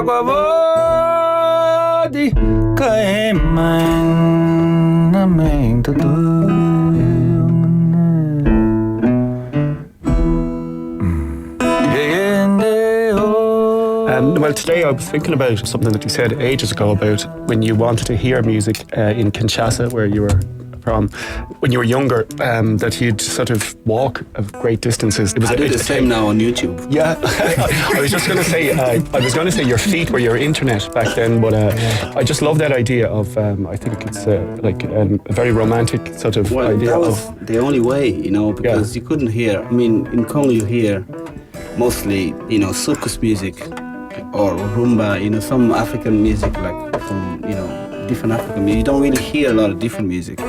Bagwavadi Kaiman Naming Tadu. Well, today I was thinking about something that you said ages ago about when you wanted to hear music in Kinshasa, where you were from, when you were younger, that you'd sort of walk of great distances. It was I do the same now on YouTube. Yeah, I was just going to say, your feet were your internet back then, but I just love that idea of, I think it's like a very romantic sort of idea. That was the only way, because you couldn't hear. I mean, in Congo you hear mostly, circus music or rumba, some African music, like from, different African music. You don't really hear a lot of different music.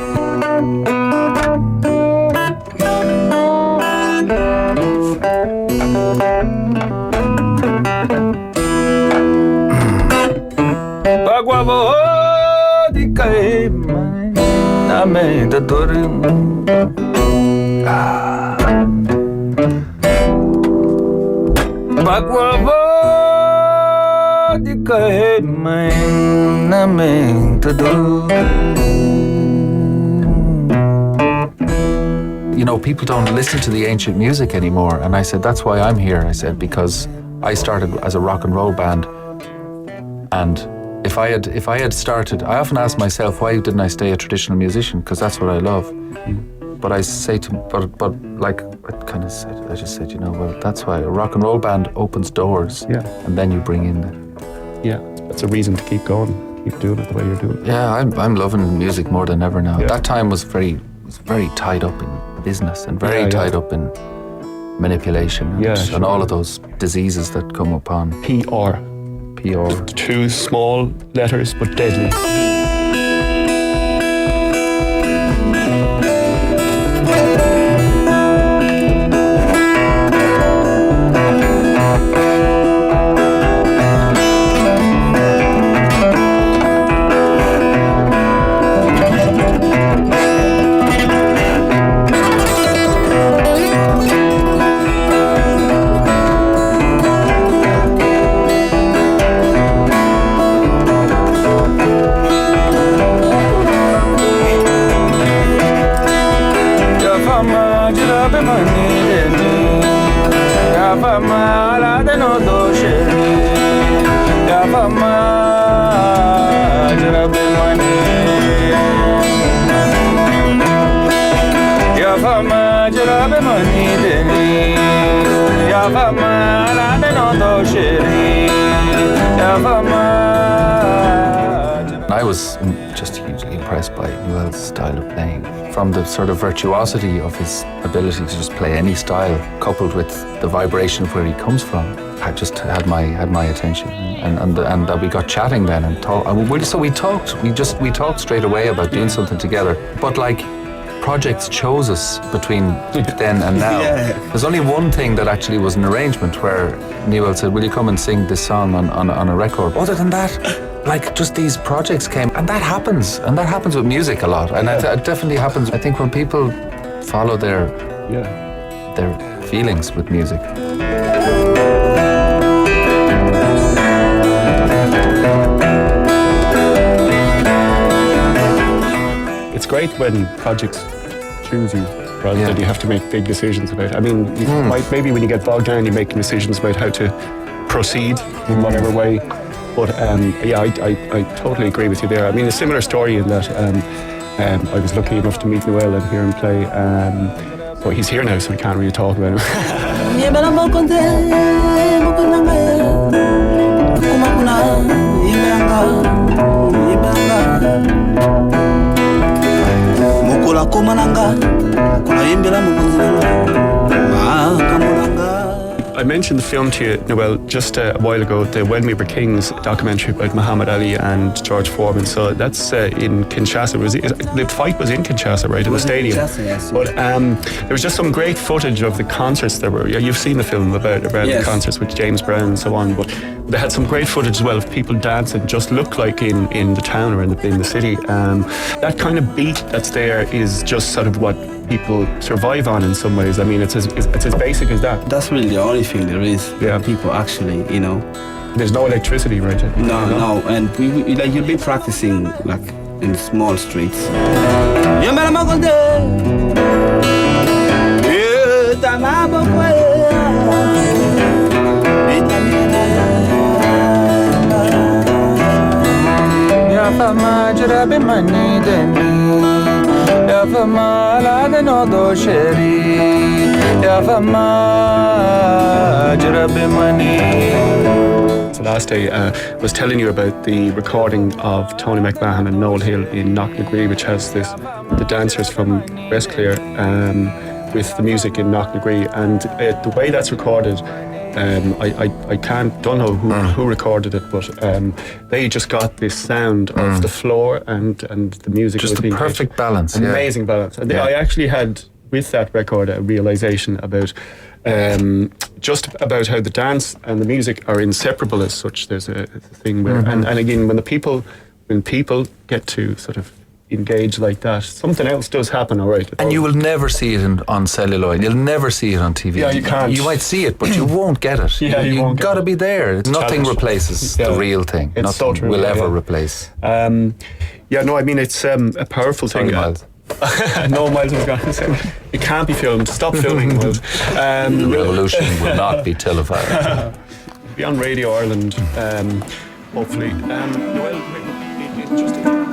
People don't listen to the ancient music anymore, and I said that's why I'm here. I said because I started as a rock and roll band, and if I had started, I often ask myself, why didn't I stay a traditional musician? Because that's what I love. But I say but like I kind of said, I just said, well, that's why a rock and roll band opens doors, and then you bring in that's a reason to keep going, keep doing it the way you're doing it. Yeah, I'm loving music more than ever now. That time was very tied up in business and very tied up in manipulation and all of those diseases that come upon. PR. Two small letters but deadly. I was just hugely impressed by Niwel's style of playing. From the sort of virtuosity of his ability to just play any style, coupled with the vibration of where he comes from, I just had my attention. And we got chatting then and talked. So we talked straight away about doing something together. But like, projects chose us between then and now. There's only one thing that actually was an arrangement where Niwel said, will you come and sing this song on a record? Other than that, like, just these projects came, and that happens with music a lot, and it definitely happens, I think, when people follow their feelings with music. It's great when projects choose you rather than you have to make big decisions about it. I mean, maybe when you get bogged down, you're making decisions about how to proceed in whatever way. But I totally agree with you there. I mean, a similar story in that I was lucky enough to meet Niwel and hear him play. But he's here now, so we can't really talk about him. I mentioned the film to you, Niwel, just a while ago, the When We Were Kings documentary about Muhammad Ali and George Foreman. So that's in Kinshasa. The fight was in Kinshasa, right, in the stadium. Kinshasa, yes. But there was just some great footage of the concerts there were. You've seen the film about the concerts with James Brown and so on. But they had some great footage as well of people dancing, just look like in the town or in the city. That kind of beat that's there is just sort of what people survive on in some ways. I mean, it's as basic as that. That's really the only thing there is. Yeah. People actually, There's no electricity, right? No, and we like you'll be practicing like in small streets. So last day, I was telling you about the recording of Tony McMahon and Noel Hill in Knocknagree, which has the dancers from West Clare with the music in Knocknagree, and the way that's recorded, don't know who recorded it, but they just got this sound of the floor and the music. Just the perfect balance. Amazing balance. And I actually had, with that record, a realization about just about how the dance and the music are inseparable as such. There's a thing where, and again, when people get to sort of engage like that, something else does happen, all right. And you will never see it on celluloid. You'll never see it on TV. Yeah, you can't. You might see it, but you won't get it. Yeah, you won't got to get be there. Nothing replaces the real thing. It's Nothing so true, will ever replace. I mean, it's a powerful thing. Miles. No, Miles was going to say, it can't be filmed. Stop filming, Miles. The revolution will not be televised. Be on Radio Ireland, hopefully. Noel, just